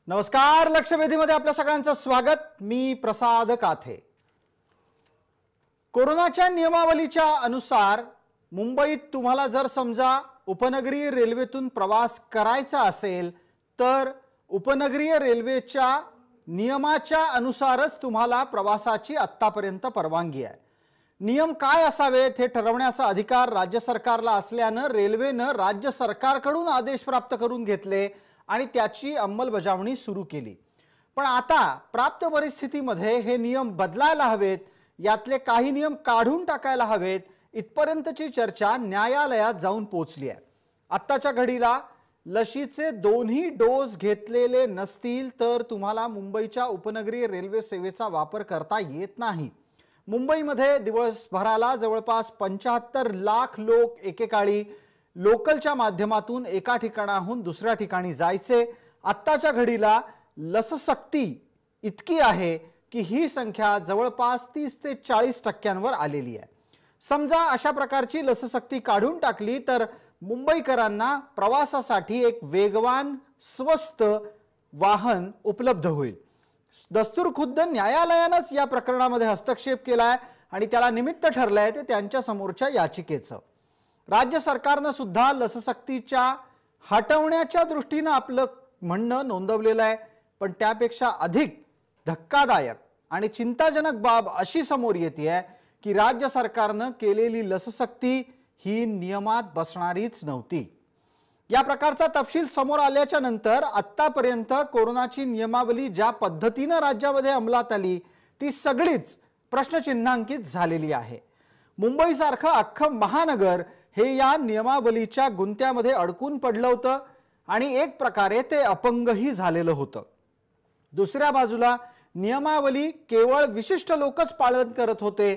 नमस्कार, लक्षवेधीमध्ये आपल्या सगळ्यांचं स्वागत। मी प्रसाद काथे। कोरोनाच्या नियमावलीच्या अनुसार मुंबईत तुम्हाला जर समजा उपनगरीय रेल्वेतून प्रवास करायचा असेल तर उपनगरीय रेल्वेच्या नियमाच्या अनुसारच तुम्हाला प्रवासाची आत्तापर्यंत परवानगी आहे। नियम काय असावेत हे ठरवण्याचा अधिकार राज्य सरकारला असल्याने रेल्वेने राज्य सरकारकडून आदेश प्राप्त करून घेतले आणि त्याची अंमलबजावणी सुरू केली। पण आता प्राप्त परिस्थितीमध्ये हे नियम बदलायला हवेत, यातले काही नियम काढून टाकायला हवेत इथपर्यंतची चर्चा न्यायालयात जाऊन पोहोचली आहे। आत्ताच्या घडीला लशीचे दोन्ही डोस घेतलेले नसतील तर तुम्हाला मुंबईच्या उपनगरीय रेल्वे सेवेचा वापर करता येत नाही। मुंबईमध्ये दिवसभराला जवळपास 75 लाख लोक एकेकाळी लोकलच्या माध्यमातून एका ठिकाणाहून दुसऱ्या ठिकाणी जायचे। आत्ताच्या घडीला लससक्ती इतकी आहे की ही संख्या जवळपास 30 ते 40% आलेली आहे। समजा अशा प्रकारची लससक्ती काढून टाकली तर मुंबईकरांना प्रवासासाठी एक वेगवान स्वस्त वाहन उपलब्ध होईल। दस्तूर खुद्द न्यायालयानेच या प्रकरणामध्ये हस्तक्षेप केलाय आणि त्याला निमित्त ठरलंय ते त्यांच्या समोरच्या याचिकेचं। राज्य सरकारने सुद्धा लससक्तीच्या हटवण्याच्या दृष्टीने आपलं म्हणणं नोंदवलेलं आहे। पण त्यापेक्षा अधिक धक्कादायक आणि चिंताजनक बाब अशी समोर येते की राज्य सरकारने केलेली लससक्ती ही नियमात बसणारीच नव्हती। या प्रकारचा तपशील समोर आल्याच्या नंतर आतापर्यंत कोरोनाची नियमावली ज्या पद्धतीने राज्यामध्ये अंमलात आली ती सगळीच प्रश्नचिन्हांकित झालेली आहे। मुंबईसारखं अख्खं महानगर हे या नियमावलीच्या गुंत्यामध्ये अडकून पडलं होतं आणि एक प्रकारे ते अपंगही झालेलं होतं। दुसऱ्या बाजूला नियमावली केवळ विशिष्ट लोकच पालन करत होते।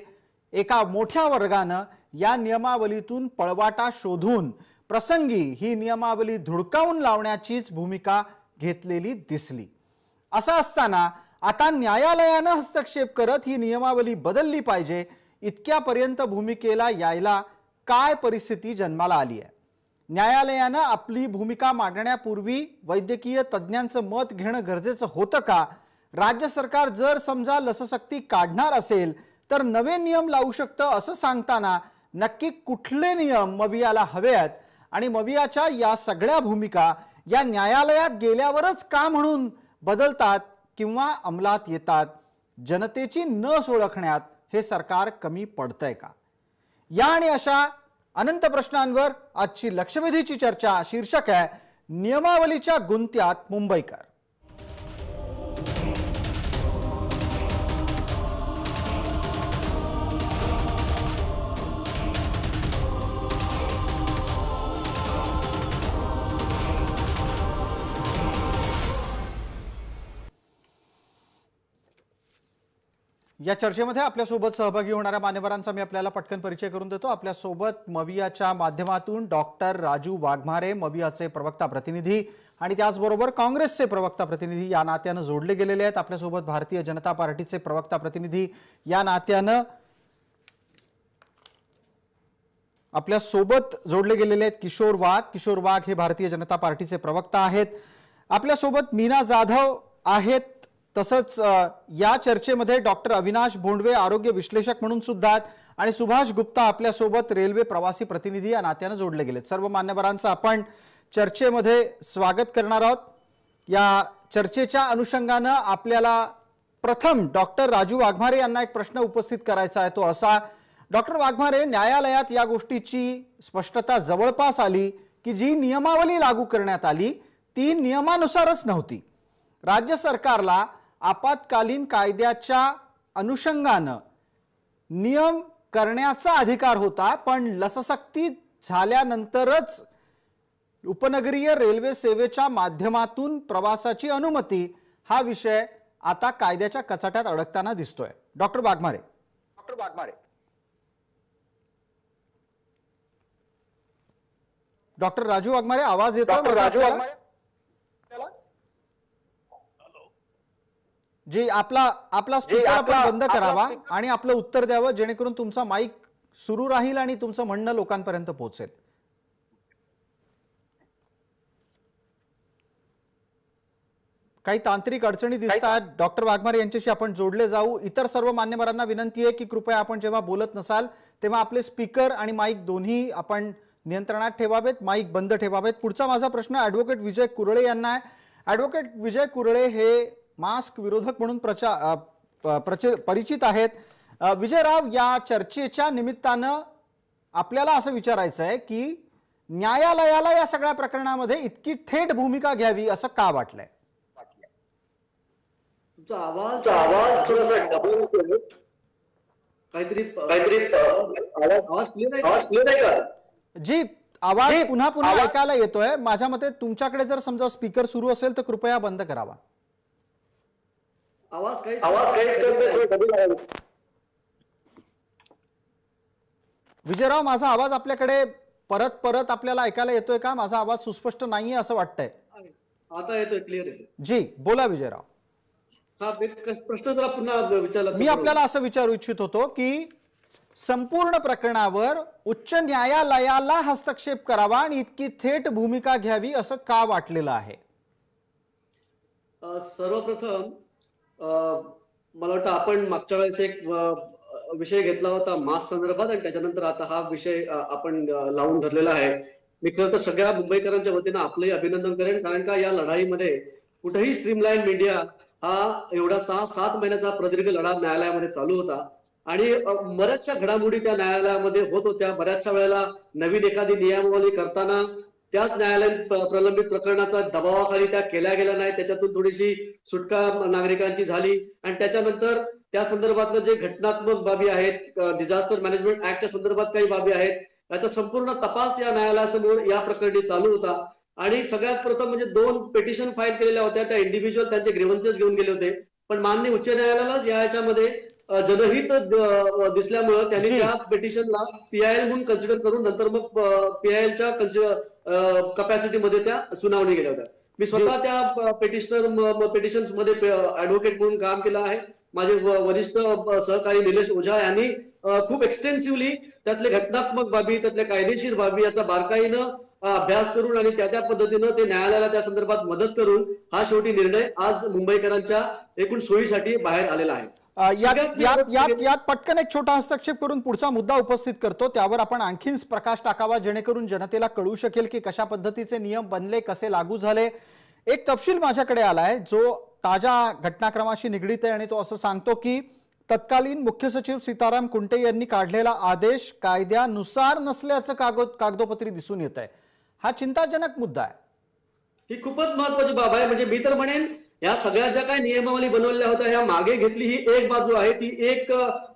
एका मोठ्या वर्गाने या नियमावलीतून पळवाटा शोधून प्रसंगी ही नियमावली धुडकावून लावण्याचीच भूमिका घेतलेली दिसली। असं असताना आता न्यायालयाने हस्तक्षेप करत ही नियमावली बदलली पाहिजे इतक्यापर्यंत भूमिकेला यायला काय परिस्थिती जन्माला आली आहे। न्यायालयाने आपली भूमिका मांडण्यापूर्वी वैद्यकीय तज्ञांचं मत घेणं गरजेचं होतं का? राज्य सरकार जर समजा लससक्ती काढणार असेल तर नवे नियम लावू शकतं असं सांगताना नक्की कुठले नियम मवियाला हवेत आणि मवियाच्या या सगळ्या भूमिका या न्यायालयात गेल्यावरच का म्हणून बदलतात किंवा अंमलात येतात? जनतेची नस ओळखण्यात हे सरकार कमी पडतंय का? या आणि अशा अनंत प्रश्नांवर आजची लक्षवेधीची चर्चा। शीर्षक आहे नियमावलीच्या गुंत्यात मुंबईकर। या चर्चेमध्ये आपल्यासोबत सहभागी होणाऱ्या मान्यवरांचा मी आपल्याला पटकन परिचय करून देतो। आपल्यासोबत मवियाच्या माध्यमातून डॉक्टर राजू वाघमारे, मवियाचे प्रवक्ता प्रतिनिधी आणि त्याचबरोबर काँग्रेसचे प्रवक्ता प्रतिनिधी या नात्याने जोडले गेलेले आहेत। आपल्यासोबत भारतीय जनता पार्टीचे प्रवक्ता प्रतिनिधी या नात्याने आपल्यासोबत जोडले गेलेले आहेत किशोर वाघ हे भारतीय जनता पार्टीचे प्रवक्ता आहेत। आपल्यासोबत मीना जाधव आहेत। तसंच या चर्चेमध्ये डॉक्टर अविनाश भोंडवे आरोग्य विश्लेषक म्हणून सुद्धा आहेत आणि सुभाष गुप्ता आपल्यासोबत रेल्वे प्रवासी प्रतिनिधी या नात्याने जोडले गेलेत। सर्व मान्यवरांचं आपण चर्चेमध्ये स्वागत करणार आहोत। या चर्चेच्या अनुषंगाने आपल्याला प्रथम डॉक्टर राजू वाघमारे यांना एक प्रश्न उपस्थित करायचा आहे, तो असा। डॉक्टर वाघमारे, न्यायालयात या गोष्टीची स्पष्टता जवळपास आली की जी नियमावली लागू करण्यात आली ती नियमानुसारच नव्हती। राज्य सरकारला आपत्कालीन कायद्याच्या अनुषंगाने नियम करण्याचा अधिकार होता, पण लससक्ती झाल्यानंतरच उपनगरीय रेल्वे सेवेच्या माध्यमातून प्रवासाची अनुमती हा विषय आता कायद्याच्या कचाट्यात अडकताना दिसतोय। डॉक्टर वाघमारे डॉक्टर राजू वाघमारे, आवाज येतो? जी, आपला स्पीकर आपण बंद करावा आणि आपलं उत्तर द्यावं जेणेकरून तुमचा माईक सुरू राहील आणि तुमचं म्हणणं लोकांपर्यंत पोहोचेल। काही तांत्रिक अडचणी दिसतात. डॉक्टर वाघमारे यांच्याशी आपण जोडले जाऊ. इतर सर्व मान्यवरांना विनंती आहे की कृपया आपण जेव्हा बोलत नसाल तेव्हा आपले स्पीकर आणि माईक दोन्ही आपण नियंत्रणात ठेवावेत, माईक बंद ठेवावेत. पुढचा माझा प्रश्न ॲडव्होकेट विजय कुरळे यांना आहे. ॲडव्होकेट विजय कुरळे हे मास्क विरोधक म्हणून परिचित आहेत. विजयराव, या चर्चेच्या निमित्तानं आपल्याला असं विचारायचं आहे की न्यायालयाला या सगळ्या प्रकरणामध्ये इतकी थेट भूमिका घ्यावी असं का वाटलंय? तुमचा आवाज थोडासा डबल काहीतरी आवाज क्लिअर आहे का? जी, आवाज पुन्हा पुन्हा ऐकायला येतोय. माझ्या मते तुमच्याकडे जर समजा स्पीकर सुरू असेल तर कृपया बंद करावा. आवाज काहीच विजयराव, माझा आवाज आपल्याकडे परत परत आपल्याला ऐकायला येतोय का? माझा आवाज सुस्पष्ट नाहीये असं वाटतंय. आता येतोय, क्लिअर येतोय. जी, बोला विजयराव. हा प्रश्न जरा पुन्हा विचारला. मी आपल्याला असं विचारू इच्छित होतो की संपूर्ण प्रकरणावर उच्च न्यायालयाला हस्तक्षेप करावा आणि इतकी थेट भूमिका घ्यावी असं का वाटलेलं आहे? सर्वप्रथम मला वाटतं आपण मागच्या वेळेस एक विषय घेतला होता मास्क संदर्भात आणि त्याच्यानंतर आता हा विषय आपण लावून धरलेला आहे. मी खरं तर सगळ्या मुंबईकरांच्या वतीनं आपलंही अभिनंदन करेन, कारण का या लढाईमध्ये कुठेही स्ट्रीमलाईन मीडिया हा एवढा 6-7 महिन्याचा प्रदीर्घ लढा न्यायालयामध्ये चालू होता आणि बऱ्याचशा घडामोडी त्या न्यायालयामध्ये होत होत्या. बऱ्याचशा वेळेला नवीन एखादी नियमावली करताना त्याच न्यायालयीन प्रलंबित प्रकरणाचा दबावाखाली त्या केल्या गेल्या नाही, त्याच्यातून थोडीशी सुटका नागरिकांची झाली आणि त्याच्यानंतर त्या संदर्भातलं जे घटनात्मक बाबी आहेत, डिझास्टर मॅनेजमेंट ऍक्टच्या संदर्भात काही बाबी आहेत, याचा संपूर्ण तपास या न्यायालयासमोर या प्रकरणी चालू होता. आणि सगळ्यात प्रथम म्हणजे 2 पिटिशन फाईल केलेल्या होत्या. त्या इंडिव्हिज्युअल त्यांचे ग्रीव्हन्सेस घेऊन गेले होते, पण माननीय उच्च न्यायालयालाच याच्यामध्ये जनहित दिसल्यामुळं त्यांनी त्या पिटिशनला PIL म्हणून कन्सिडर करून नंतर मग PILच्या कपॅसिटीमध्ये त्या सुनावणी गेल्या होत्या. मी स्वतः त्या पिटिशन्स मध्ये ऍडव्होकेट म्हणून काम केलं आहे. माझे वरिष्ठ सहकारी निलेश ओझा यांनी खूप एक्सटेन्सिव्हली त्यातले घटनात्मक बाबी, त्यातल्या कायदेशीर बाबी याचा बारकाईनं अभ्यास करून आणि त्या पद्धतीनं ते न्यायालयाला त्या संदर्भात मदत करून हा शेवटी निर्णय आज मुंबईकरांच्या एकूण सोयीसाठी बाहेर आलेला आहे. यात पटकन एक छोटा हस्तक्षेप करून पुढचा मुद्दा उपस्थित करतो, त्यावर आपण आणखीन प्रकाश टाकावा जेणेकरून जनतेला कळू शकेल की कशा पद्धतीचे नियम बनले, कसे लागू झाले. एक तपशील माझ्याकडे आलाय जो ताजा घटनाक्रमाशी निगडीत आहे आणि तो असं सांगतो की तत्कालीन मुख्य सचिव सीताराम कुंटे यांनी काढलेला आदेश कायद्यानुसार नसल्याचं कागदोपत्री दिसून येत आहे. हा चिंताजनक मुद्दा आहे. ही खूपच महत्वाची बाब आहे. म्हणजे मी तर म्हणेन या सगळ्या ज्या काही नियमावली बनवलेल्या होत्या ह्या मागे घेतली ही एक बाजू आहे, ती एक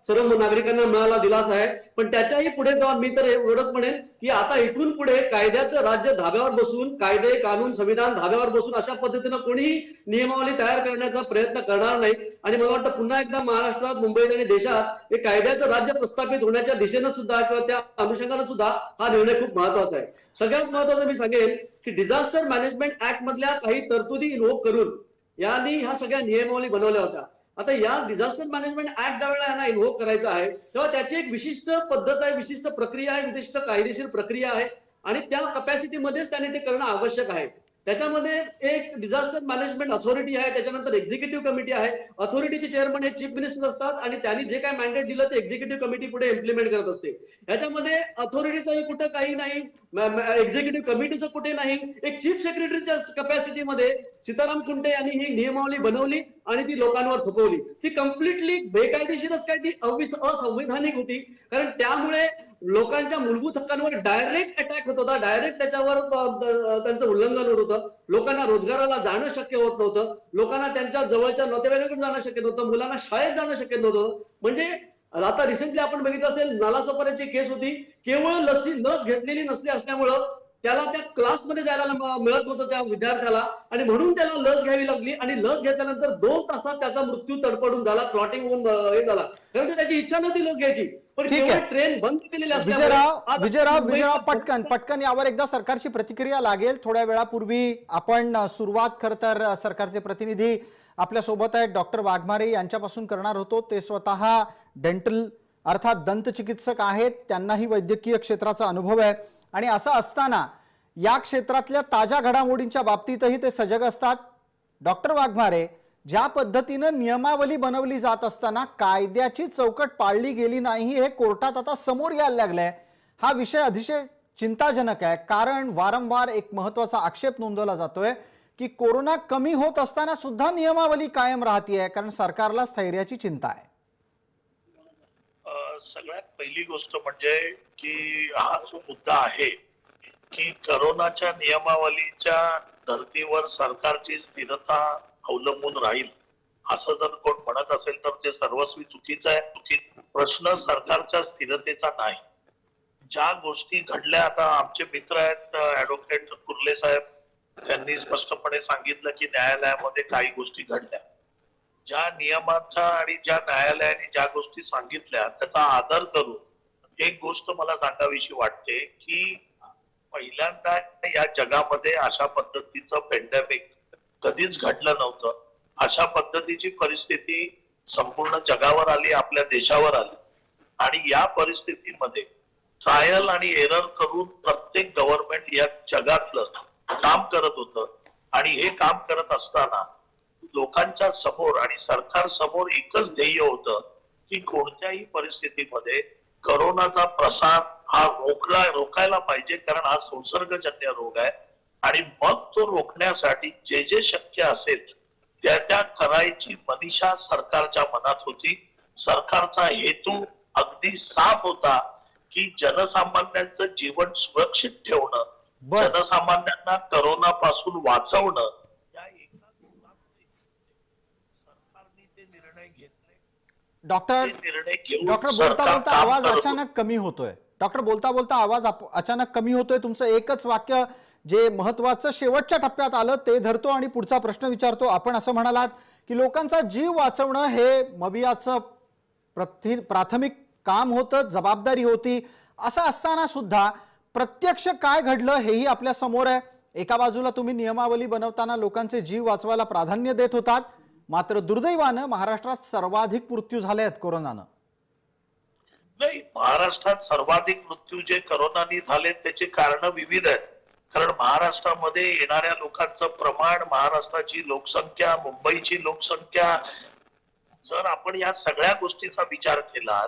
सर्व नागरिकांना मिळाला दिलासा आहे. पण त्याच्याही पुढे जाऊन मी तर एवढंच म्हणेन की आता इथून पुढे कायद्याचं राज्य धाब्यावर बसून, कायदे कानून संविधान धाब्यावर बसून अशा पद्धतीनं कोणीही नियमावली तयार करण्याचा प्रयत्न करणार नाही. आणि मला वाटतं पुन्हा एकदा महाराष्ट्रात, मुंबईत आणि देशात हे कायद्याचं राज्य प्रस्थापित होण्याच्या दिशेनं सुद्धा किंवा त्या अनुषंगानं सुद्धा हा निर्णय खूप महत्वाचा आहे. सगळ्यात महत्वाचं मी सांगेन की डिझास्टर मॅनेजमेंट ऍक्ट मधल्या काही तरतुदी इन्व्होक करून यांनी ह्या सगळ्या नियमावली बनवल्या होत्या. आता या डिझास्टर मॅनेजमेंट ऍक्ट ज्यावेळेला यांना इन्व्होक करायचा आहे तेव्हा त्याची एक विशिष्ट पद्धत आहे, विशिष्ट प्रक्रिया आहे, विशिष्ट कायदेशीर प्रक्रिया आहे आणि त्या कपॅसिटीमध्येच त्यांनी ते करणं आवश्यक आहे. त्याच्यामध्ये एक डिझास्टर मॅनेजमेंट अथॉरिटी आहे, त्याच्यानंतर एक्झिक्युटिव्ह कमिटी आहे. अथॉरिटीचे चेअरमन हे चीफ मिनिस्टर असतात आणि त्यांनी जे काय मॅन्डेट दिलं ते एक्झिक्युटिव्ह कमिटी पुढे इम्प्लिमेंट करत असते. याच्यामध्ये अथॉरिटीचंही कुठं काही नाही, एक्झिक्युटिव्ह कमिटीचं कुठे नाही. एक चीफ सेक्रेटरीच्या कपॅसिटीमध्ये सीताराम कुंटे यांनी ही नियमावली बनवली आणि ती लोकांवर थोपवली. ती कम्प्लिटली बेकायदेशीरच काय, ती असंवैधानिक होती. कारण त्यामुळे लोकांच्या मूलभूत हक्कांवर डायरेक्ट अटॅक होत होता, डायरेक्ट त्याच्यावर त्यांचं उल्लंघन होत होतं. लोकांना रोजगाराला जाणं शक्य होत नव्हतं, लोकांना त्यांच्या जवळच्या नातेवाईकांकडे जाणं शक्य नव्हतं, मुलांना शाळेत जाणं शक्य नव्हतं. म्हणजे आता रिसेंटली आपण बघितलं असेल नालासोपाऱ्याची केस होती. केवळ लस घेतलेली नसली असल्यामुळं त्याला त्या क्लासमध्ये जायला मिळत नव्हतं त्या विद्यार्थ्याला आणि म्हणून त्याला लस घ्यावी लागली आणि लस घेतल्यानंतर 2 तासात त्याचा मृत्यू तडपडून झाला, क्लॉटिंग होऊन हे झाला. कारण त्याची इच्छा नव्हती लस घ्यायची, पण ट्रेन बंद केलेली असल्यामुळे. विजयराव पटकन यावर एकदा सरकारची प्रतिक्रिया लागेल. थोड्या वेळापूर्वी आपण सुरुवात खरं तर सरकारचे प्रतिनिधी आपल्या सोबत आहेत डॉक्टर वाघमारे यांच्यापासून करणार होतो. ते स्वतः डेंटल अर्थात दंत चिकित्सक आहेत, त्यांनाही वैद्यकीय क्षेत्राचा अनुभव आहे आणि असं असताना या क्षेत्रातल्या ताज्या घडामोडींच्या बाबतीतही ते सजग असतात. डॉक्टर वाघमारे, ज्या पद्धतीनं नियमावली बनवली जात असताना कायद्याची चौकट पाळली गेली नाही हे कोर्टात आता समोर यायला लागलंय। हा विषय अतिशय चिंताजनक आहे, कारण वारंवार एक महत्त्वाचा आक्षेप नोंदवला जातोय की कोरोना कमी होत असताना सुद्धा नियमावली कायम राहतेय, कारण सरकारला स्थैर्याची चिंता आहे। सगळ्यात पहिली गोष्ट म्हणजे की हा जो मुद्दा आहे की कोरोनाच्या नियमावलीच्या धर्तीवर सरकारची स्थिरता अवलंबून राहील असं जर कोण म्हणत असेल तर ते सर्वस्वी चुकीचं आहे। प्रश्न सरकारच्या स्थिरतेचा नाही। ज्या गोष्टी घडल्या, आता आमचे मित्र आहेत ऍडव्होकेट कुर्ले साहेब, त्यांनी स्पष्टपणे सांगितलं की न्यायालयामध्ये काही गोष्टी घडल्या। ज्या नियमाचा आणि ज्या न्यायालयाने ज्या गोष्टी सांगितल्या त्याचा आदर करून एक गोष्ट मला सांगावीशी वाटते की पहिल्यांदा या जगामध्ये अशा पद्धतीचं पेंडेमिक कधीच घडलं नव्हतं। अशा पद्धतीची परिस्थिती संपूर्ण जगावर आली, आपल्या देशावर आली, आणि या परिस्थितीमध्ये ट्रायल आणि एरर करून प्रत्येक गव्हर्नमेंट या जगातलं काम करत होतं। आणि हे काम करत असताना लोकांच्या समोर आणि सरकार समोर एकच ध्येय होतं की कोणत्याही परिस्थितीमध्ये कोरोनाचा प्रसार हा रोकायला पाहिजे, कारण हा संसर्गजन्य रोग आहे। आणि मग तो रोखण्यासाठी जे जे शक्य असेल त्या करायची मनीषा सरकारच्या मनात होती। सरकारचा हेतू अगदी साफ होता की जनसामान्यांचं जीवन सुरक्षित ठेवणं, जनसामान्यांना कोरोना पासून वाचवणं, या एका सरकारने ते निर्णय घेतले। डॉक्टर बोलता बोलता आवाज अचानक कमी होतोय। डॉक्टर बोलता बोलता आवाज अचानक कमी होतोय। तुमचं एकच वाक्य जे महत्त्वाचं शेवटच्या टप्प्यात आलं ते धरतो आणि पुढचा प्रश्न विचारतो। आपण असं म्हणालात की लोकांचा जीव वाचवणं हे मवियाचं प्राथमिक काम होतं, जबाबदारी होती। असं असताना सुद्धा प्रत्यक्ष काय घडलं हेही आपल्या समोर आहे। एका बाजूला तुम्ही नियमावली बनवताना लोकांचे जीव वाचवायला प्राधान्य देत होतात, मात्र दुर्दैवानं महाराष्ट्रात सर्वाधिक मृत्यू झाले आहेत कोरोनानं। नाही, महाराष्ट्रात सर्वाधिक मृत्यू जे कोरोनाने झाले त्याची कारण विविध आहेत। कारण महाराष्ट्रामध्ये येणाऱ्या लोकांचं प्रमाण, महाराष्ट्राची लोकसंख्या, मुंबईची लोकसंख्या, जर आपण या सगळ्या गोष्टीचा विचार केला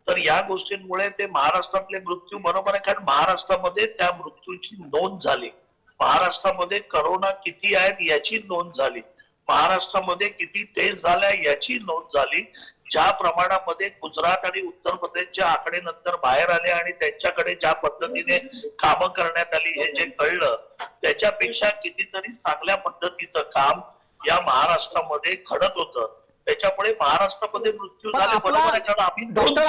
तर या गोष्टींमुळे ते महाराष्ट्रातले मृत्यू बरोबर आहे। कारण महाराष्ट्रामध्ये त्या मृत्यूची नोंद झाली, महाराष्ट्रामध्ये कोरोना किती आहेत याची नोंद झाली, महाराष्ट्रामध्ये किती टेस्ट झाल्या याची नोंद झाली। ज्या प्रमाणामध्ये गुजरात आणि उत्तर प्रदेशचे आकडे नंतर बाहेर आले आणि त्यांच्याकडे ज्या पद्धतीने कामं करण्यात आली हे जे कळलं, त्याच्यापेक्षा कितीतरी चांगल्या पद्धतीचं काम या महाराष्ट्रामध्ये घडत होतं। त्याच्यामुळे महाराष्ट्रामध्ये मृत्यू झाले बरोबर आहे। कारण आम्ही डॉक्टर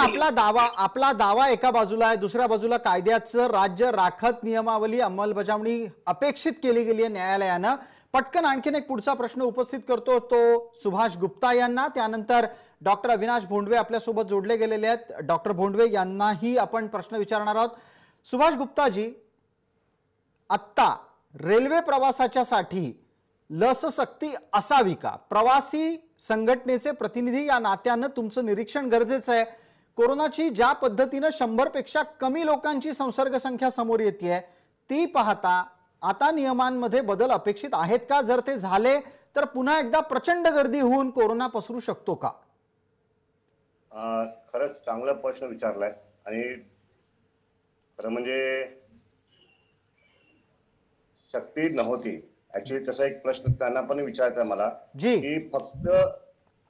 आपला दावा एका बाजूला आहे, दुसऱ्या बाजूला कायद्याचं राज्य राखत नियमावली अंमलबजावणी अपेक्षित केली गेली आहे न्यायालयानं। पटकन आणखीन एक पुढचा प्रश्न उपस्थित करतो तो सुभाष गुप्ता यांना, त्यानंतर डॉक्टर अविनाश भोंडवे आपल्यासोबत जोडले गेलेले आहेत। डॉक्टर भोंडवे यांनाही आपण प्रश्न विचारणार आहोत। सुभाष गुप्ताजी, आत्ता रेल्वे प्रवासाच्या साठी लस सक्ती असावी का? प्रवासी संघटनेचे प्रतिनिधी या नात्यानं तुमचं निरीक्षण गरजेचं आहे। कोरोनाची ज्या पद्धतीनं 100 पेक्षा कमी लोकांची संसर्ग संख्या समोर येते ती पाहता आता नियमांमध्ये बदल अपेक्षित आहेत का? जर ते झाले तर पुन्हा एकदा प्रचंड गर्दी होऊन कोरोना पसरू शकतो का? खरंच चांगला प्रश्न विचारलाय। आणि खरं म्हणजे शक्ती नव्हती ऍक्च्युअली, तसा एक प्रश्न त्यांना पण विचारायचा मला की फक्त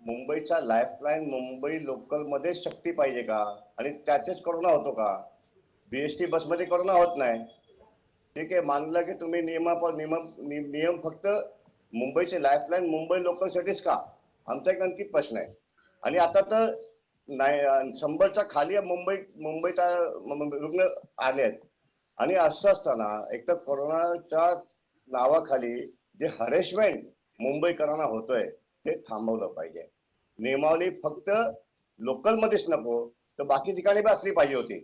मुंबईचा लाईफलाईन मुंबई लोकल मध्ये शक्ती पाहिजे का? आणि त्याचेच कोरोना होतो का? बीएसटी बसमध्ये कोरोना होत नाही, ठीक आहे, मानलं की तुम्ही नियम फक्त मुंबईचे लाईफलाईन मुंबई लोकलसाठीच का? आमचा एक आणखी प्रश्न आहे। आणि आता तर 100च्या खाली मुंबईचा रुग्ण आले आहेत, आणि असं असताना एक तर कोरोनाच्या नावाखाली जे हरेसमेंट मुंबईकरांना होतोय ते थांबवलं पाहिजे। नियमावली फक्त लोकलमध्येच नको तर बाकी ठिकाणी पण असली पाहिजे होती,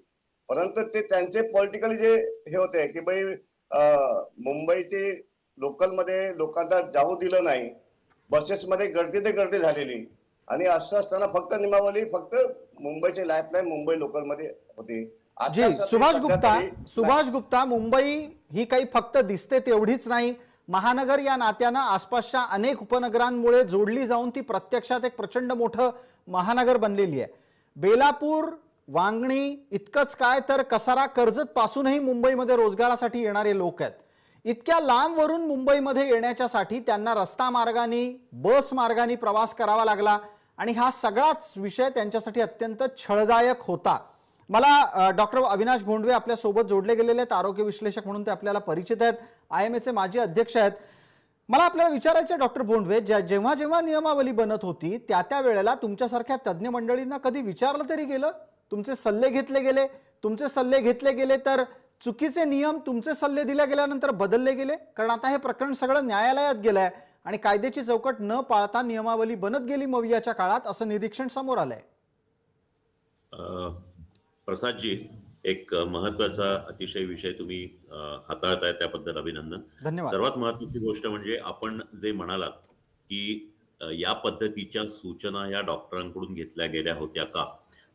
परंतु ते त्यांचे पॉलिटिकली जे हे होते की बाई मुंबईचे लोकलमध्ये लोकांना जाऊ दिलं नाही, बसेसमध्ये गर्दी ते गर्दी झालेली, आणि असं असताना फक्त नियमावली फक्त मुंबईचे लाईफलाईन मुंबई लोकलमध्ये होती। जी सुभाष गुप्ता, मुंबई ही काही फक्त दिसते तेवढीच नाही, महानगर या नात्यानं आसपासच्या अनेक उपनगरांमुळे जोडली जाऊन ती प्रत्यक्षात एक प्रचंड मोठं महानगर बनलेली आहे. बेलापूर, वांगणी इतकंच काय तर कसारा, कर्जत पासूनही मुंबईमध्ये रोजगारासाठी येणारे लोक आहेत. इतक्या लांबवरून मुंबईमध्ये येण्याच्यासाठी त्यांना रस्ता मार्गाने, बस मार्गाने प्रवास करावा लागला आणि हा सगळाच विषय त्यांच्यासाठी अत्यंत छळदायक होता. मला डॉक्टर अविनाश भोंडवे आपल्या सोबत जोडले गेलेले आहेत, आरोग्य विश्लेषक म्हणून ते आपल्याला परिचित आहेत, IMAचे माजी अध्यक्ष आहेत. मला आपल्याला विचारायचं डॉक्टर भोंडवे, जेव्हा जेव्हा नियमावली बनत होती त्या वेळेला तुमच्यासारख्या तज्ज्ञ मंडळींना कधी विचारलं तरी गेलं? तुमचे सल्ले घेतले गेले? तुमचे सल्ले घेतले गेले तर चुकीचे नियम तुमचे सल्ले दिल्या गेल्यानंतर बदलले गेले? कारण आता हे प्रकरण सगळं न्यायालयात गेलंय आणि कायद्याची चौकट न पाळता नियमावली बनत गेली मवियाच्या काळात, असं निरीक्षण समोर आलंय. प्रसादजी, एक महत्वाचा अतिशय विषय तुम्ही हाताळताय, त्याबद्दल अभिनंदन. धन्यवाद. सर्वात महत्वाची गोष्ट म्हणजे आपण जे म्हणालात की या पद्धतीच्या सूचना या डॉक्टरांकडून घेतल्या गेल्या होत्या का,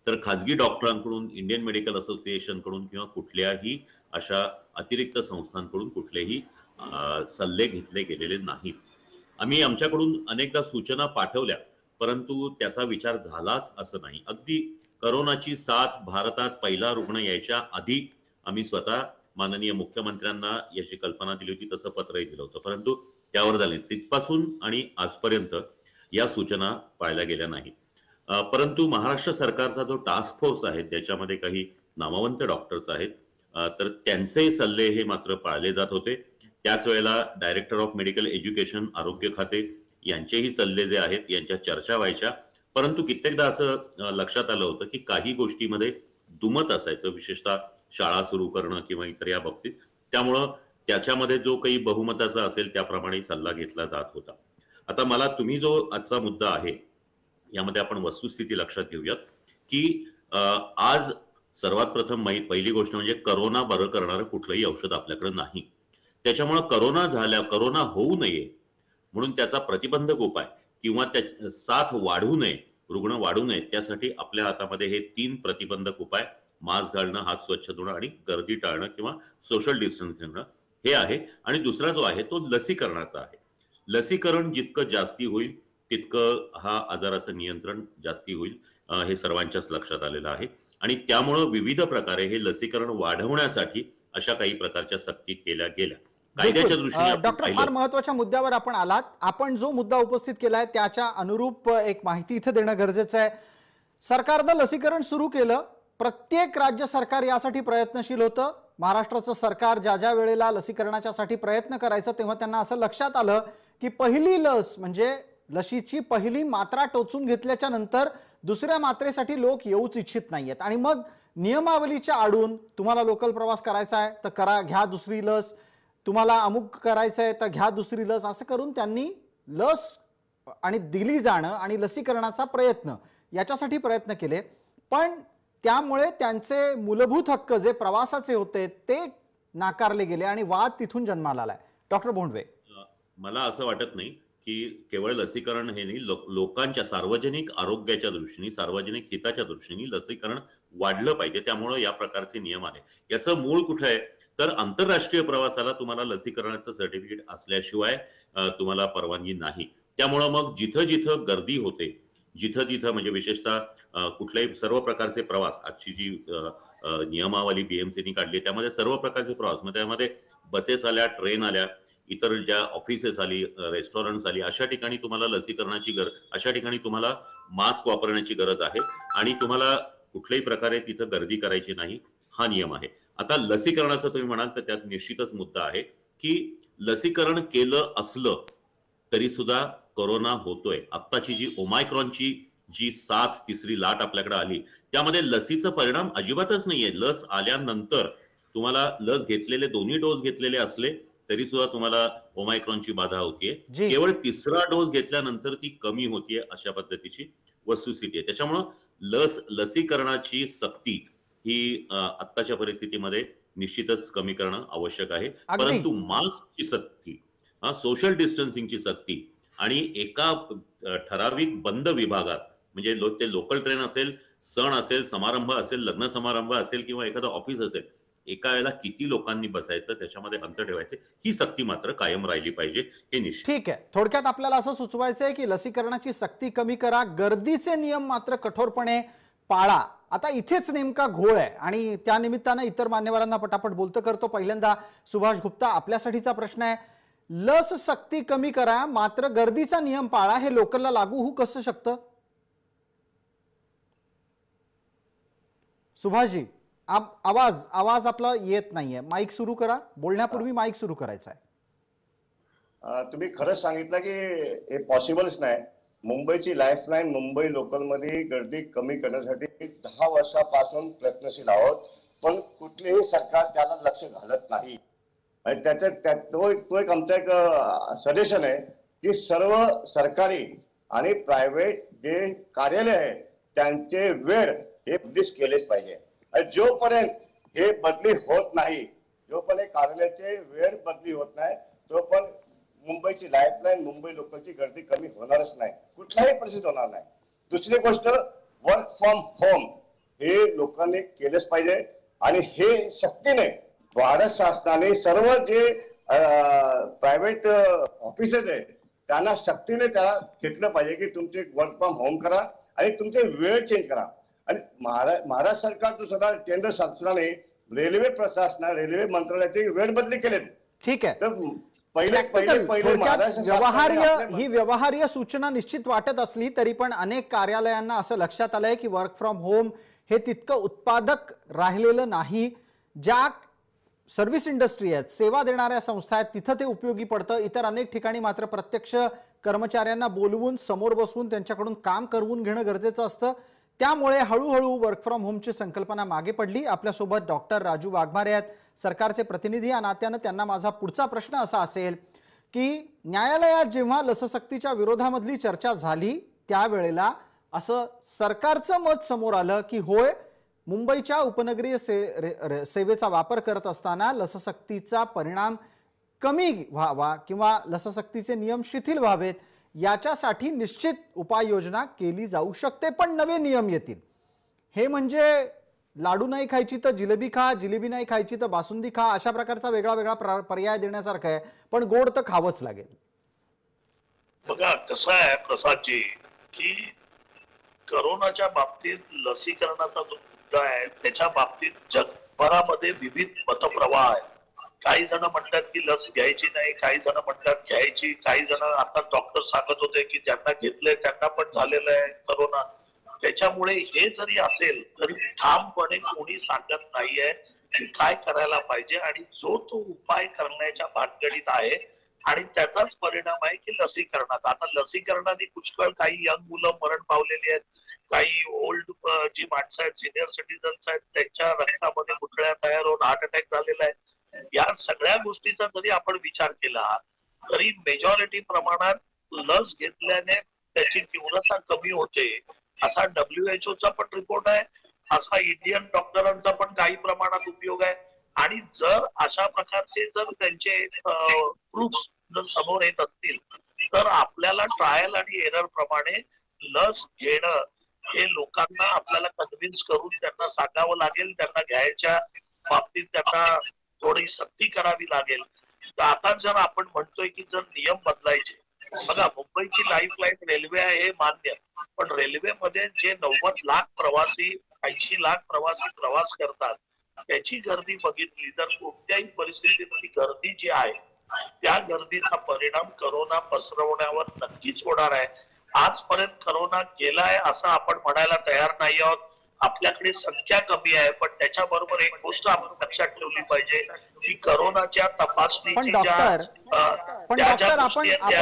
तर खाजगी डॉक्टरांकडून, इंडियन मेडिकल असोसिएशन कडून किंवा कुठल्याही अशा अतिरिक्त संस्थांकडून कुठलेही सल्ले घेतले गेलेले नाहीत. आम्ही आमच्याकडून अनेकदा सूचना पाठवल्या, परंतु त्याचा विचार झालाच असं नाही. अगदी करोनाची साथ भारतात पहिला रुग्ण यायच्या आधी आम्ही स्वतः माननीय मुख्यमंत्र्यांना याची कल्पना दिली होती, तसं पत्रही दिलं होतं, परंतु त्यावर झाले. तिथपासून आणि आजपर्यंत या सूचना पाळल्या गेल्या नाही. परंतु महाराष्ट्र सरकारचा जो टास्क फोर्स आहे त्याच्यामध्ये काही नामवंत डॉक्टर्स आहेत, तर त्यांचे सल्ले हे मात्र पाळले जात होते. त्याच वेळेला डायरेक्टर ऑफ मेडिकल एज्युकेशन, आरोग्य खाते यांचेही सल्ले जे आहेत यांच्या चर्चा व्हायच्या. परंतु कित्येकदा असं लक्षात आलं होतं की काही गोष्टीमध्ये दुमत असायचं, विशेषतः शाळा सुरू करणं किंवा इतर या बाबतीत. त्यामुळं त्याच्यामध्ये जो काही बहुमताचा असेल त्याप्रमाणे सल्ला घेतला जात होता. आता मला तुम्ही जो आजचा मुद्दा आहे यामध्ये आपण वस्तुस्थिती लक्षात घेऊयात की आज सर्वात प्रथम पहिली गोष्ट म्हणजे करोना बरं करणारं कुठलंही औषध आपल्याकडे नाही. त्याच्यामुळे करोना होऊ नये म्हणून त्याचा प्रतिबंधक उपाय किंवा त्या साथ वाढू नये, रुग्ण वाढू नये, त्यासाठी आपल्या हातामध्ये हे 3 प्रतिबंधक उपाय, मास्क घालणं, हात स्वच्छ धुणं आणि गर्दी टाळणं किंवा सोशल डिस्टन्सिंग हे आहे. आणि दुसरा जो आहे तो लसीकरणाचा आहे. लसीकरण जितकं जास्ती होईल तितकं हा आजाराचं नियंत्रण जास्ती होईल, हे सर्वांच्याच लक्षात आलेलं आहे. आणि त्यामुळं विविध प्रकारे हे लसीकरण वाढवण्यासाठी अशा काही प्रकारच्या सक्ती केल्या गेल्या. कायद्याच्या दृष्टीने डॉक्टर, फार महत्वाच्या मुद्द्यावर आपण आलात. आपण जो मुद्दा उपस्थित केलाय त्याच्या अनुरूप एक माहिती इथे देणं गरजेचं आहे. सरकारनं लसीकरण सुरू केलं, प्रत्येक राज्य सरकार यासाठी प्रयत्नशील होतं. महाराष्ट्राचं सरकार ज्या वेळेला लसीकरणाच्यासाठी प्रयत्न करायचं तेव्हा त्यांना असं लक्षात आलं की पहिली लस म्हणजे लसीची पहिली मात्रा टोचून घेतल्याच्या नंतर दुसऱ्या मात्रेसाठी लोक येऊच इच्छित नाहीयेत आणि मग नियमावलीच्या आडून तुम्हाला लोकल प्रवास करायचा आहे तर करा, घ्या दुसरी लस, तुम्हाला अमुक करायचं आहे तर घ्या दुसरी लस, असं करून त्यांनी लस आणि दिली जाणं आणि लसीकरणाचा प्रयत्न याच्यासाठी प्रयत्न केले. पण त्यामुळे त्यांचे मूलभूत हक्क जे प्रवासाचे होते ते नाकारले गेले आणि वाद तिथून जन्माला आलाय. डॉक्टर भोंडवे, मला असं वाटत नाही की केवळ लसीकरण हे नाही, लोकांच्या सार्वजनिक आरोग्याच्या दृष्टीने, सार्वजनिक हिताच्या दृष्टीने लसीकरण वाढलं पाहिजे. त्यामुळे या प्रकारचे नियम आले. याचं मूळ कुठे आहे तर आंतरराष्ट्रीय प्रवासाला तुम्हाला लसीकरणाचं सर्टिफिकेट असल्याशिवाय तुम्हाला परवानगी नाही. त्यामुळं मग जिथं जिथं गर्दी होते, जिथं तिथं म्हणजे विशेषतः कुठल्याही सर्व प्रकारचे प्रवास, आजची जी नियमावली BMCने काढली त्यामध्ये सर्व प्रकारचे प्रवास, मग त्यामध्ये बसेस आल्या, ट्रेन आल्या, इतर ज्या ऑफिसेस आली, रेस्टॉरंट्स आली, अशा ठिकाणी तुम्हाला लसीकरणाची अशा ठिकाणी तुम्हाला मास्क वापरण्याची गरज आहे आणि तुम्हाला कुठल्याही प्रकारे तिथं गर्दी करायची नाही, हा नियम आहे. आता लसीकरणाचं तुम्ही म्हणाल तर त्यात निश्चितच मुद्दा आहे की लसीकरण केलं असलं तरी सुद्धा कोरोना होतोय. आत्ताची जी ओमायक्रॉनची जी 7 तिसरी लाट आपल्याकडे आली त्यामध्ये लसीचा परिणाम अजिबातच नाहीये. लस आल्यानंतर तुम्हाला लस घेतलेले, दोन्ही डोस घेतलेले असले तरी सुद्धा तुम्हाला ओमायक्रॉनची बाधा होतीये. केवळ तिसरा डोस घेतल्यानंतर ती कमी होतीये, अशा पद्धतीची वस्तुस्थिती आहे. त्याच्यामुळं लसीकरणाची सक्ती ही आत्ताच्या परिस्थितीमध्ये निश्चितच कमी करणं आवश्यक आहे. परंतु मास्कची सक्ती, सोशल डिस्टन्सिंगची सक्ती आणि एका ठराविक बंद विभागात म्हणजे ते लोकल ट्रेन असेल, सण असेल, समारंभ असेल, लग्न समारंभ असेल किंवा एखादं ऑफिस असेल, एका वेळेला किती लोकांनी बसायचं, त्याच्यामध्ये अंतर ठेवायचे, ही सक्ती मात्र कायम राहिली पाहिजे, हे निश्चित. ठीक आहे, थोडक्यात आपल्याला असं सुचवायचं आहे की लसीकरणाची सक्ती कमी करा, गर्दीचे नियम मात्र कठोरपणे पाळा. आता इथेच नेमका घोळ आहे आणि त्या निमित्तानं इतर मान्यवरांना पटापट बोलतं करतो. पहिल्यांदा सुभाष गुप्ता, आपल्यासाठीचा प्रश्न आहे, लस सक्ती कमी करा मात्र गर्दीचा नियम पाळा, हे लोकलला लागू होऊ कसं शकतं? सुभाषजी, आवाज आपला येत नाहीये, माईक सुरू करा. बोलण्यापूर्वी माईक सुरू करायचा आहे. तुम्ही खरंच सांगितलं की हे पॉसिबलच नाही. मुंबईची लाईफलाईन मुंबई लोकलमध्ये गर्दी कमी करण्यासाठी 10 वर्षापासून प्रयत्नशील आहोत, पण कुठलेही सरकार त्याला लक्ष घालत नाही. आणि तो एक आमचा एक सजेशन आहे की सर्व सरकारी आणि प्रायव्हेट जे कार्यालय आहे त्यांचे वेळ हे बदलीच केलेच पाहिजे. आणि जोपर्यंत हे बदली होत नाही, जोपर्यंत कार्यालयाचे वेळ बदली होत नाही, तोपर्यंत मुंबईची लाईफलाईन मुंबई लोकलची गर्दी कमी होणारच नाही, कुठल्याही परिस्थितीत होणार नाही. दुसरी गोष्ट, वर्क फ्रॉम होम हे लोकांनी केलंच पाहिजे आणि हे सक्तीने भारत शासनाने सर्व जे प्रायव्हेट ऑफिसेस आहे त्यांना सक्तीने त्याला घेतलं पाहिजे की तुमचे वर्क फ्रॉम होम करा आणि तुमचे वेळ चेंज करा. आणि महाराष्ट्र सरकारचं सुद्धा केंद्र शासनाने रेल्वे प्रशासना रेल्वे मंत्रालयाची वेळ बदली केली. ठीक आहे, तर ही व्यवहार्य सूचना निश्चित वाटत असली तरी पण अनेक कार्यालयांना असं लक्षात आलंय की वर्क फ्रॉम होम हे तितकं उत्पादक राहिलेलं नाही. ज्या सर्व्हिस इंडस्ट्री आहेत, सेवा देणाऱ्या संस्था आहेत, तिथं ते उपयोगी पडतं. इतर अनेक ठिकाणी मात्र प्रत्यक्ष कर्मचाऱ्यांना बोलवून समोर बसवून त्यांच्याकडून काम करवून घेणं गरजेचं असतं. त्यामुळे हळूहळू वर्क फ्रॉम होमची संकल्पना मागे पडली. आपल्यासोबत डॉक्टर राजू वाघमारे आहेत, सरकारचे प्रतिनिधी. या नात्यानं त्यांना माझा पुढचा प्रश्न असा असेल की न्यायालयात जेव्हा लससक्तीच्या विरोधामधली चर्चा झाली त्यावेळेला असं सरकारचं मत समोर आलं की होय, मुंबईच्या उपनगरीय सेवेचा वापर करत असताना लससक्तीचा परिणाम कमी व्हावा किंवा लससक्तीचे नियम शिथिल व्हावेत याच्यासाठी निश्चित उपाययोजना केली जाऊ शकते, पण नवे नियम येतील. हे म्हणजे लाडू नाही खायची तर जिलेबी खा, जिलेबी नाही खायची तर बासुंदी खा, अशा प्रकारचा वेगळा वेगळा पर्याय देण्यासारखा आहे, पण गोड तर खावंच लागेल. बघा कसं आहे प्रसादजी, की करोनाच्या बाबतीत लसीकरणाचा जो मुद्दा आहे त्याच्या बाबतीत जगभरामध्ये विविध मतप्रवाह आहेत. काही जण म्हणतात की लस घ्यायची नाही, काही जण म्हणतात घ्यायची, काही जण आता डॉक्टर सांगत होते की ज्यांना घेतलंय त्यांना पण झालेलं आहे करोना. त्याच्यामुळे हे जरी असेल तरी ठामपणे कोणी सांगत नाहीये की काय करायला पाहिजे आणि जो तो उपाय करण्याच्या भानगडीत आहे आणि त्याचाच परिणाम आहे की लसीकरणात. आता लसीकरणाने पुष्कळ काही यंग मुलं मरण पावलेली आहेत, काही ओल्ड जी माणसं आहेत, सिनियर सिटीजन्स आहेत, त्यांच्या रक्तामध्ये गुठळ्या तयार होऊन हार्ट अटॅक झालेला आहे. या सगळ्या गोष्टीचा जरी आपण विचार केला तरी मेजॉरिटी प्रमाणात लस घेतल्याने त्याची तीव्रता कमी होते असा WHO चा पण रिपोर्ट आहे, असा इंडियन डॉक्टरांचा पण काही प्रमाणात उपयोग आहे. आणि जर अशा प्रकारचे जर त्यांचे प्रूफ जर समोर येत असतील तर आपल्याला ट्रायल आणि एरर प्रमाणे लस घेणं हे लोकांना आपल्याला कन्व्हिन्स करून त्यांना सांगावं लागेल. त्यांना घ्यायच्या बाबतीत त्यांना थोडी सक्ती करावी लागेल. तर आता जर आपण म्हणतोय की जर नियम बदलायचे, बघा मुंबईची लाईफलाईन रेल्वे आहे हे मान्य, पण रेल्वेमध्ये जे 90 लाख प्रवासी 80 लाख प्रवासी प्रवास करतात त्याची गर्दी बघितली तर कोणत्याही परिस्थितीमध्ये गर्दी जी आहे त्या गर्दीचा परिणाम करोना पसरवण्यावर नक्कीच होणार आहे. आजपर्यंत करोना गेलाय असं आपण म्हणायला तयार नाही आहोत. आपल्याकडे संख्या कमी आहे, पण त्याच्याबरोबर एक गोष्ट आपण लक्षात ठेवली पाहिजे की करोनाच्या तपासणीची पण डॉक्टर आपण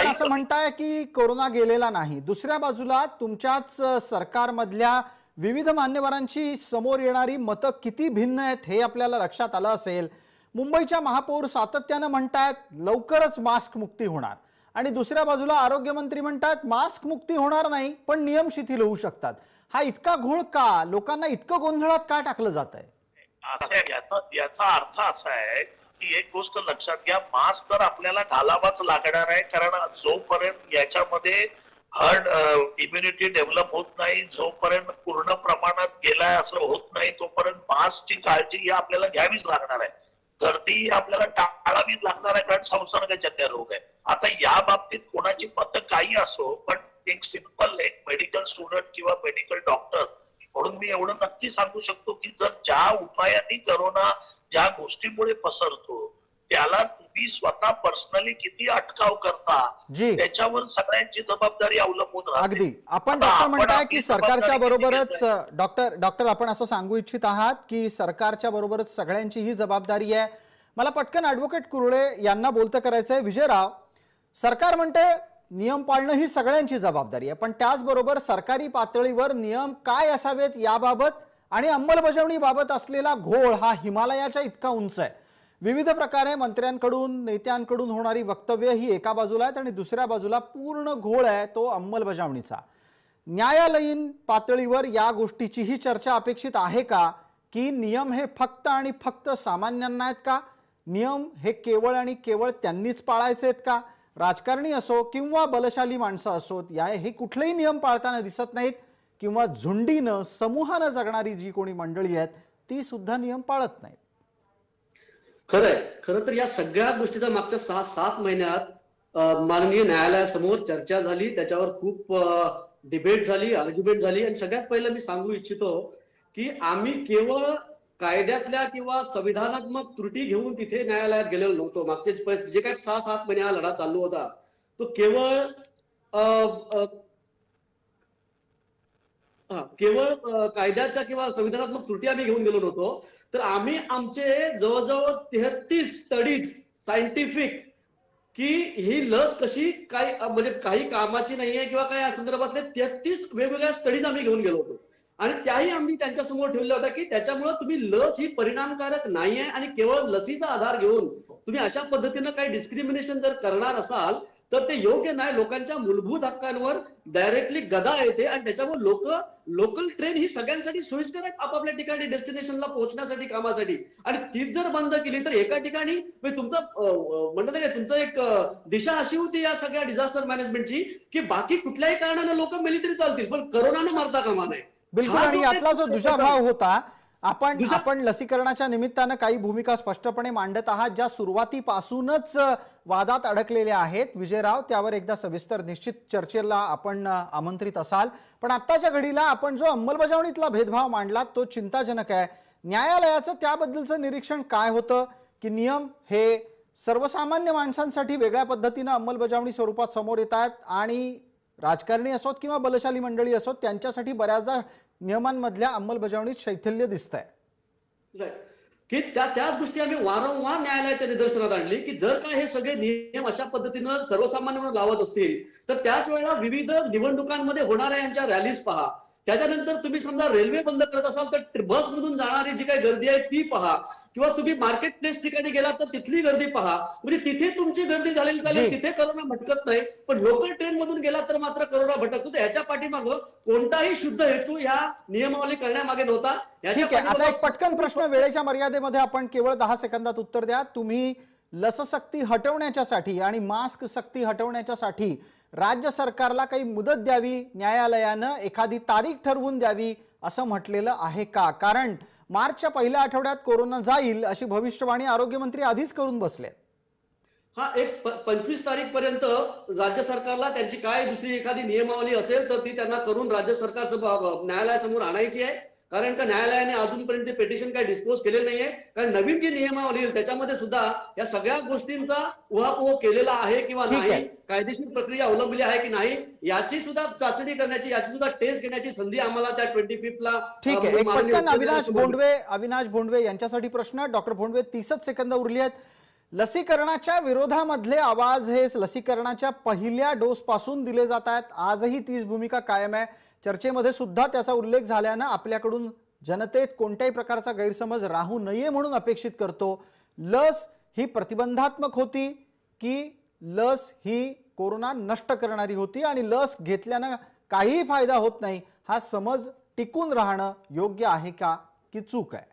असं म्हणताय की कोरोना गेलेला नाही, दुसऱ्या बाजूला तुमच्याच सरकारमधल्या विविध मान्यवरांची समोर येणारी मतं किती भिन्न आहेत हे आपल्याला लक्षात आलं असेल. मुंबईच्या महापौर सातत्यानं म्हणतायत लवकरच मास्क मुक्ती होणार आणि दुसऱ्या बाजूला आरोग्यमंत्री म्हणतात मास्क मुक्ती होणार नाही पण नियम शिथिल होऊ शकतात. हा इतका घोळ का, लोकांना इतकं गोंधळात का टाकलं जात आहे? याचा अर्थ असा आहे की एक गोष्ट लक्षात घ्या, मास्क तर आपल्याला घालावाच लागणार आहे, कारण जोपर्यंत याच्यामध्ये हर्ड इम्युनिटी डेव्हलप होत नाही, जोपर्यंत पूर्ण प्रमाणात गेलाय असं होत नाही तोपर्यंत मास्कची काळजी ही आपल्याला घ्यावीच लागणार आहे. गर्दी आपल्याला टाळावीच लागणार आहे, कारण संसर्गजन्य रोग आहे. आता या बाबतीत कोणाची पद्धत काही असो, पण एक सिंपल एक मेडिकल स्टुडंट किंवा मेडिकल डॉक्टर म्हणून मी एवढं नक्की सांगू शकतो की जर ज्या उपायांनी करोना ज्या गोष्टीमुळे पसरतो त्याला तुम्ही स्वतः पर्सनली किती अटकाव करता त्याच्यावर सगळ्यांची जबाबदारी अवलंबून राहते. अगदी आपण डॉक्टर म्हणताय की सरकारच्या बरोबरच डॉक्टर आपण असं सांगू इच्छित आहात की सरकारच्या बरोबरच सगळ्यांची ही जबाबदारी आहे. मला पटकन ऍडव्होकेट कुरळे यांना बोलतं करायचंय. विजयराव, सरकार म्हणते नियम पाळणं ही सगळ्यांची जबाबदारी आहे, पण त्याचबरोबर सरकारी पातळीवर नियम काय असावेत याबाबत आणि अंमलबजावणीबाबत असलेला घोळ हा हिमालयाच्या इतका उंच आहे. विविध प्रकारे मंत्र्यांकडून नेत्यांकडून होणारी वक्तव्य ही एका बाजूला आहेत आणि दुसऱ्या बाजूला पूर्ण घोळ आहे तो अंमलबजावणीचा. न्यायालयीन पातळीवर या गोष्टीचीही चर्चा अपेक्षित आहे का की नियम हे फक्त आणि फक्त सामान्यांना आहेत का? नियम हे केवळ आणि केवळ त्यांनीच पाळायचे आहेत का? राजकारणी असो किंवा बलशाली माणसं असोत, हे कुठलेही नियम पाळताना दिसत नाहीत किंवा झुंडीनं समूहानं जगणारी जी कोणी मंडळी आहेत ती सुद्धा नियम पाळत नाहीत. खरं तर या सगळ्या गोष्टीचा मागच्या 6-7 महिन्यात माननीय न्यायालयासमोर चर्चा झाली, त्याच्यावर खूप डिबेट झाली, आर्ग्युमेंट झाली. आणि सगळ्यात पहिलं मी सांगू इच्छितो की आम्ही केवळ कायद्यातल्या किंवा संविधानात्मक त्रुटी घेऊन तिथे न्यायालयात गेलेलो नव्हतो. मागचे जे काही 6-7 महिने हा लढा चालू होता तो केवळ कायद्याच्या किंवा संविधानात्मक त्रुटी आम्ही घेऊन गेलो नव्हतो, तर आम्ही आमचे जवळजवळ 33 स्टडीज सायंटिफिक की ही लस कशी म्हणजे काही कामाची नाहीये किंवा काही या संदर्भातले 33 वेगवेगळ्या स्टडीज आम्ही घेऊन गेलो होतो. आणि त्याही आम्ही त्यांच्यासमोर ठेवल्या होत्या की त्याच्यामुळे तुम्ही लस ही परिणामकारक नाहीये आणि केवळ लसीचा आधार घेऊन तुम्ही अशा पद्धतीनं काही डिस्क्रिमिनेशन जर करणार असाल तर ते योग्य नाही. लोकांच्या मूलभूत हक्कांवर डायरेक्टली गदा येते आणि त्याच्यामुळे लोकल ट्रेन ही सगळ्यांसाठी सोयीस्कर आहेत आपापल्या ठिकाणी डेस्टिनेशनला पोहोचण्यासाठी, कामासाठी. आणि तीच जर बंद केली तर एका ठिकाणी तुमचं म्हणतात का तुमचं एक दिशा अशी होती या सगळ्या डिझास्टर मॅनेजमेंटची की बाकी कुठल्याही कारणानं लोक मेली तरी चालतील पण करोनानं मारता कामा नये. बिलकुल. आणि यातला जो दुजाभाव होता, आपण लसीकरणाच्या निमित्तानं काही भूमिका स्पष्टपणे मांडत आहात ज्या सुरुवातीपासूनच वादात अडकलेल्या आहेत. विजयराव, त्यावर एकदा सविस्तर निश्चित चर्चेला आपण आमंत्रित असाल, पण आत्ताच्या घडीला आपण जो अंमलबजावणीतला भेदभाव मांडला तो चिंताजनक आहे. न्यायालयाचं त्याबद्दलचं निरीक्षण काय होतं की नियम हे सर्वसामान्य माणसांसाठी वेगळ्या पद्धतीनं अंमलबजावणी स्वरूपात समोर येत आहेत आणि राजकारणी असोत किंवा बलशाली मंडळी असोत त्यांच्यासाठी बऱ्याचदा नियमांमधल्या अंमलबजावणीत शैथिल्य दिसतंय. की त्याच गोष्टी आम्ही वारंवार न्यायालयाच्या निदर्शनात आणली की जर का हे सगळे नियम अशा पद्धतीनं सर्वसामान्यांवर लावत असतील तर त्याच वेळेला विविध निवडणुकांमध्ये होणाऱ्या यांच्या रॅलीज पहा. त्याच्यानंतर तुम्ही समजा रेल्वे बंद करत असाल तर बसमधून जाणारी जी काही गर्दी आहे ती पहा किंवा तुम्ही मार्केट प्लेस ठिकाणी गेला तर तिथली गर्दी पहा. म्हणजे तिथे तुमची गर्दी झालेली चालेल, तिथे करोना भटकत नाही, पण लोकल ट्रेन मधून गेला तर मात्र करोना भटकतो. तर ह्याच्या पाठीमागं कोणताही शुद्ध हेतू ह्या नियमावली करण्यामागे नव्हता. आता एक पटकन प्रश्न वेळेच्या मर्यादेमध्ये आपण केवळ 10 सेकंदात उत्तर द्या. तुम्ही लस सक्ती हटवण्याच्यासाठी आणि मास्क सक्ती हटवण्याच्यासाठी राज्य सरकारला काही मुदत द्यावी, न्यायालयानं एखादी तारीख ठरवून द्यावी असं म्हटलेलं आहे का? कारण मार्चच्या पहिल्या आठवड्यात कोरोना जाईल अशी भविष्यवाणी आरोग्यमंत्री आधीच करून बसले. एक 25 तारीख पर्यंत राज्य सरकारला त्यांची काय दुसरी एखादी नियमावली असेल तर ती त्यांना करून राज्य सरकारचं न्यायालयासमोर आणायची आहे. कारण का न्यायालयाने अजूनपर्यंत पेटिशन काही डिस्पोज केलेलं नाहीये. कारण नवीन जी नियमावली येईल त्याच्यामध्ये सुद्धा या सगळ्या गोष्टींचा उहापोह केलेला आहे किंवा नाही, कायदेशीर प्रक्रिया अवलंबली आहे की नाही याची सुद्धा चाचणी करण्याची, याची सुद्धा टेस्ट घेण्याची संधी आम्हाला त्या 25 ला. ठीक आहे. एक पटकन अविनाश भोंडवे यांच्यासाठी प्रश्न. डॉक्टर भोंडवे, 30 सेकंद उरली आहेत. लसीकरणाच्या विरोधामधले आवाज हे लसीकरणाच्या पहिल्या डोस पासून दिले जात आहेत. आजही तीच भूमिका कायम आहे. चर्चेमध्ये सुद्धा त्याचा उल्लेख झाल्यानं आपल्याकडून जनतेत कोणत्याही प्रकारचा गैरसमज राहू नये म्हणून अपेक्षित करतो. लस ही प्रतिबंधात्मक होती की लस ही कोरोना नष्ट करणारी होती आणि लस घेतल्यानं काहीही फायदा होत नाही हा समज टिकून राहणं योग्य आहे का की चूक आहे?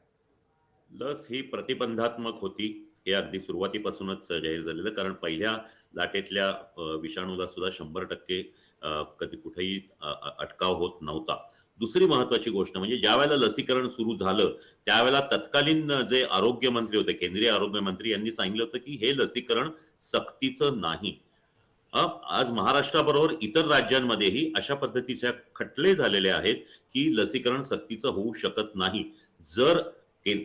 लस ही प्रतिबंधात्मक होती हे अगदी सुरुवातीपासूनच जाहीर झालेलं, कारण पहिल्या लाटेतल्या विषाणूला सुद्धा 100% कधी कुठेही अटकाव होत नव्हता. दुसरी महत्वाची गोष्ट म्हणजे ज्या वेळेला लसीकरण सुरू झालं त्यावेळेला तत्कालीन जे आरोग्य मंत्री होते, केंद्रीय आरोग्य मंत्री, यांनी सांगितलं होतं की हे लसीकरण सक्तीचं नाही. आज महाराष्ट्राबरोबर इतर राज्यांमध्येही अशा पद्धतीच्या खटले झालेले आहेत की लसीकरण सक्तीचं होऊ शकत नाही. जर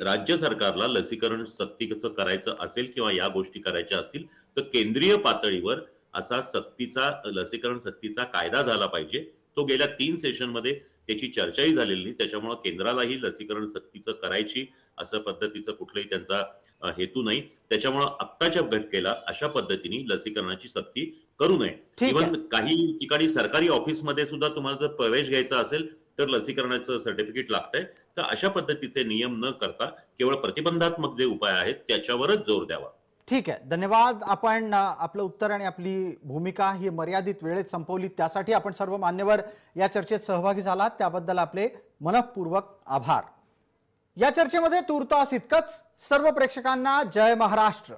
राज्य सरकारला लसीकरण सक्तीचं करायचं असेल किंवा या गोष्टी करायच्या असतील तर केंद्रीय पातळीवर असा सक्तीचा लसीकरण सक्तीचा कायदा झाला पाहिजे. तो गेल्या 3 सेशनमध्ये त्याची चर्चाही झालेली नाही. त्याच्यामुळे केंद्रालाही लसीकरण सक्तीचं करायची असं पद्धतीचं कुठलंही त्यांचा हेतू नाही. त्याच्यामुळे आत्ताच्या घटकेला अशा पद्धतीने लसीकरणाची सक्ती करू नये. इव्हन काही ठिकाणी सरकारी ऑफिसमध्ये सुद्धा तुम्हाला जर प्रवेश घ्यायचा असेल तर लसीकरणाचं सर्टिफिकेट लागतंय. तर अशा पद्धतीचे नियम न करता केवळ प्रतिबंधात्मक जे उपाय आहेत त्याच्यावरच जोर द्यावा. ठीक आहे, धन्यवाद. आपण आपलं उत्तर आणि आपली भूमिका ही मर्यादित वेळेत संपवली, त्यासाठी आपण सर्व मान्यवर या चर्चेत सहभागी झालात त्याबद्दल आपले मनःपूर्वक आभार. या चर्चेमध्ये तूर्तास इतकंच. सर्व प्रेक्षकांना जय महाराष्ट्र.